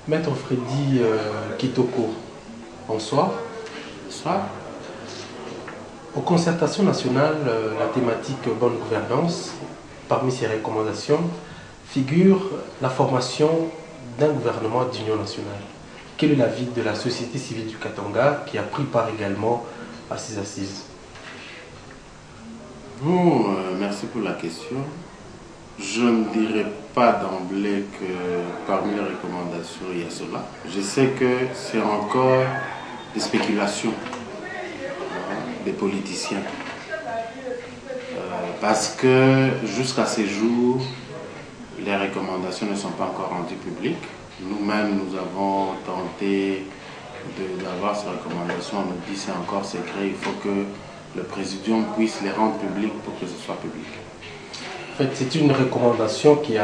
Maître Freddy Kitoko, bonsoir. Bonsoir. Aux concertations nationales, la thématique bonne gouvernance, parmi ces recommandations, figure la formation d'un gouvernement d'union nationale. Quel est l'avis de la société civile du Katanga qui a pris part également à ces assises? Bon, merci pour la question. Je ne dirais pas d'emblée que parmi les recommandations, il y a cela. Je sais que c'est encore des spéculations des politiciens. Parce que jusqu'à ces jours, les recommandations ne sont pas encore rendues publiques. Nous-mêmes, nous avons tenté d'avoir ces recommandations. On nous dit que c'est encore secret. Il faut que le présidium puisse les rendre publiques pour que ce soit public. En fait, c'est une recommandation qui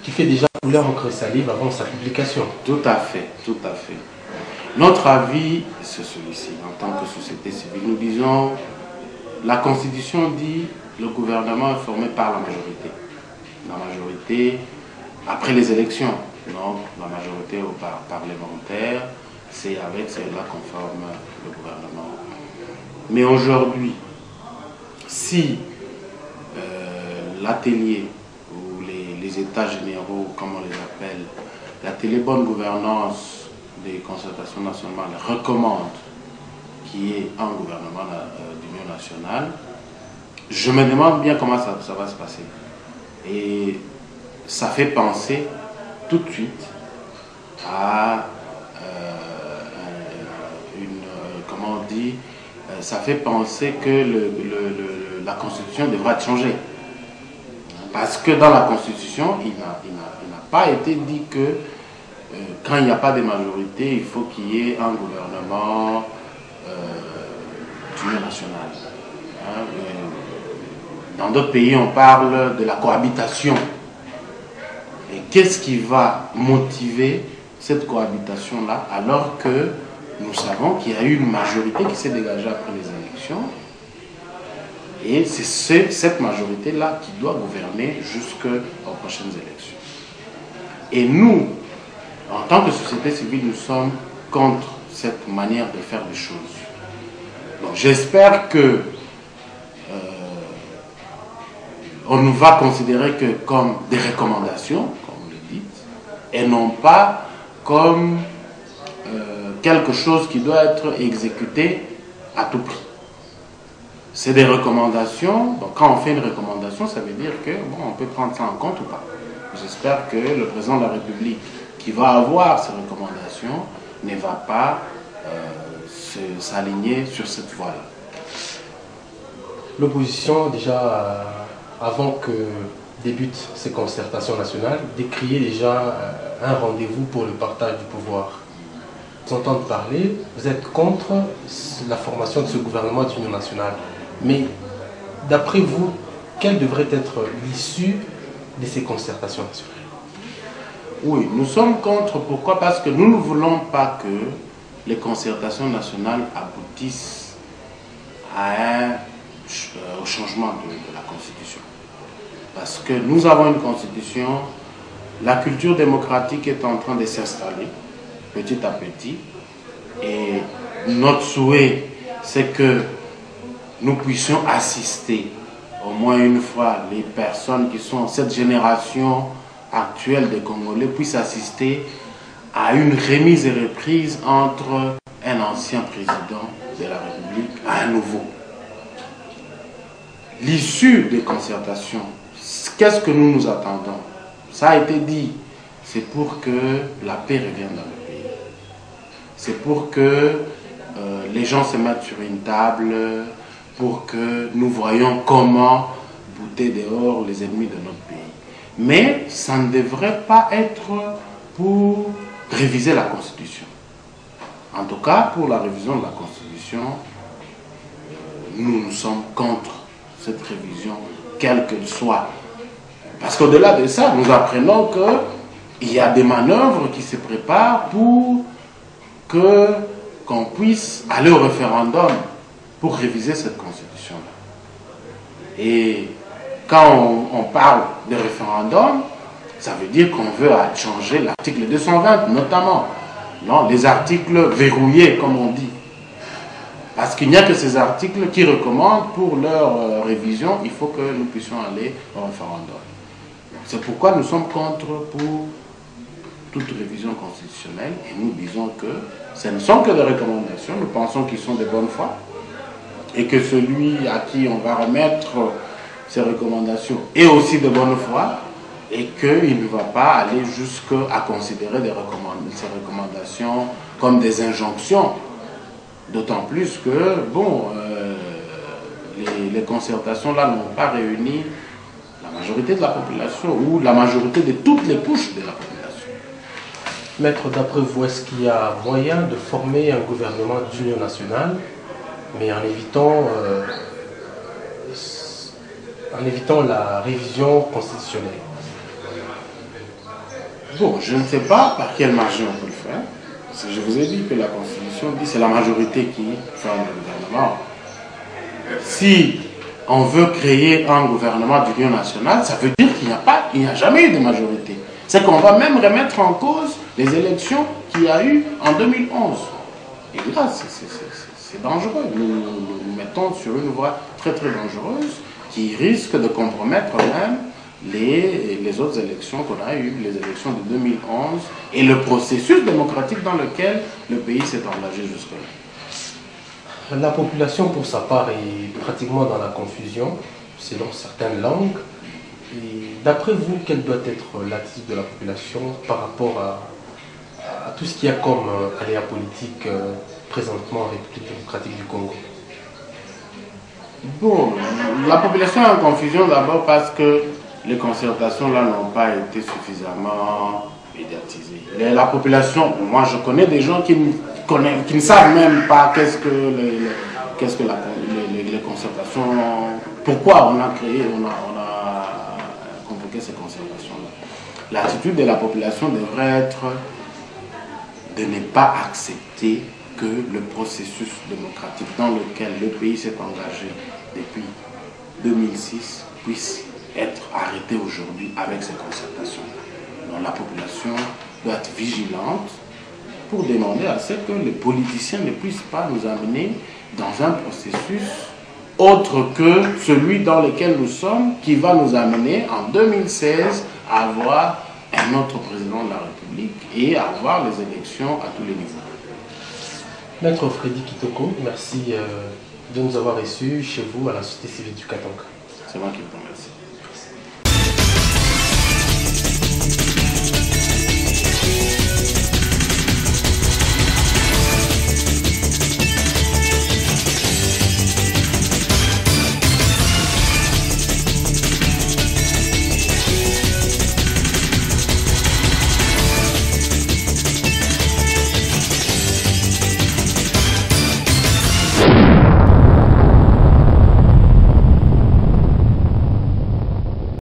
fait déjà couler encre salive avant sa publication. Tout à fait, tout à fait. Notre avis, c'est celui-ci. En tant que société civile, nous disons, la Constitution dit le gouvernement est formé par la majorité. La majorité, après les élections, donc la majorité au parlementaire, c'est avec cela qu'on forme le gouvernement. Mais aujourd'hui, si l'atelier ou les états généraux, comme on les appelle, l'atelier bonne gouvernance des concertations nationales recommande qu'il y ait un gouvernement d'union nationale, je me demande bien comment ça va se passer. Et ça fait penser tout de suite à comment on dit, ça fait penser que la Constitution devra être changée. Parce que dans la Constitution, il n'a pas été dit que quand il n'y a pas de majorité, il faut qu'il y ait un gouvernement d'union nationale. Dans d'autres pays, on parle de la cohabitation. Et qu'est-ce qui va motiver cette cohabitation-là alors que nous savons qu'il y a eu une majorité qui s'est dégagée après les élections? Et c'est cette majorité-là qui doit gouverner jusqu'aux prochaines élections. Et nous, en tant que société civile, nous sommes contre cette manière de faire les choses. Donc j'espère que on nous va considérer que comme des recommandations, comme vous le dites, et non pas comme quelque chose qui doit être exécuté à tout prix. C'est des recommandations. Donc quand on fait une recommandation, ça veut dire que bon, on peut prendre ça en compte ou pas. J'espère que le président de la République qui va avoir ces recommandations ne va pas s'aligner sur cette voie-là. L'opposition, déjà, avant que débutent ces concertations nationales, décriait déjà un rendez-vous pour le partage du pouvoir. Vous entendez parler, vous êtes contre la formation de ce gouvernement d'union nationale. Mais d'après vous, quelle devrait être l'issue de ces concertations nationales? Oui, nous sommes contre. Pourquoi? Parce que nous ne voulons pas que les concertations nationales aboutissent au changement de la Constitution. Parce que nous avons une Constitution, la culture démocratique est en train de s'installer petit à petit. Et notre souhait, c'est que nous puissions assister au moins une fois les personnes qui sont cette génération actuelle des Congolais puissent assister à une remise et reprise entre un ancien président de la République et un nouveau. L'issue des concertations, qu'est-ce que nous nous attendons? Ça a été dit, c'est pour que la paix revienne dans le pays. C'est pour que les gens se mettent sur une table, pour que nous voyions comment bouter dehors les ennemis de notre pays. Mais ça ne devrait pas être pour réviser la Constitution. En tout cas, pour la révision de la Constitution, nous sommes contre cette révision, quelle qu'elle soit. Parce qu'au-delà de ça, nous apprenons qu'il y a des manœuvres qui se préparent pour qu'on puisse aller au référendum pour réviser cette Constitution-là. Et quand on parle de référendum, Ça veut dire qu'on veut changer l'article 220 notamment. Non, les articles verrouillés comme on dit. Parce qu'il n'y a que ces articles qui recommandent pour leur révision, il faut que nous puissions aller au référendum. C'est pourquoi nous sommes contre pour toute révision constitutionnelle et nous disons que ce ne sont que des recommandations, nous pensons qu'ils sont de bonne foi et que celui à qui on va remettre ces recommandations est aussi de bonne foi et qu'il ne va pas aller jusqu'à considérer ces recommandations comme des injonctions. D'autant plus que, bon, les concertations là n'ont pas réuni la majorité de la population ou la majorité de toutes les couches de la population. Maître, d'après vous, est-ce qu'il y a moyen de former un gouvernement d'union nationale, mais en évitant la révision constitutionnelle? Bon, je ne sais pas par quelle marge on peut le faire. Parce que je vous ai dit que la Constitution dit que c'est la majorité qui forme le gouvernement. Si on veut créer un gouvernement d'union nationale, ça veut dire qu'il n'y a jamais eu de majorité. C'est qu'on va même remettre en cause les élections qu'il y a eu en 2011. Et là, c'est dangereux. Nous nous mettons sur une voie très très dangereuse qui risque de compromettre même les autres élections qu'on a eues, les élections de 2011 et le processus démocratique dans lequel le pays s'est engagé jusque-là. La population, pour sa part, est pratiquement dans la confusion, selon certaines langues. D'après vous, quelle doit être l'attitude de la population par rapport à tout ce qu'il y a comme aléa politique présentement en République démocratique du Congo? Bon, la population est en confusion d'abord parce que les concertations là n'ont pas été suffisamment médiatisées. La population, moi je connais des gens qui ne savent même pas qu'est-ce que les concertations, pourquoi on a convoqué ces concertations-là. L'attitude de la population devrait être de ne pas accepter que le processus démocratique dans lequel le pays s'est engagé depuis 2006 puisse être arrêté aujourd'hui avec ces concertations. Donc la population doit être vigilante pour demander à ce que les politiciens ne puissent pas nous amener dans un processus autre que celui dans lequel nous sommes, qui va nous amener en 2016 à avoir un autre président de la République et à avoir les élections à tous les niveaux. Maître Freddy Kitoko, merci de nous avoir reçus chez vous à la Société civile du Katanga. C'est moi qui vous remercie.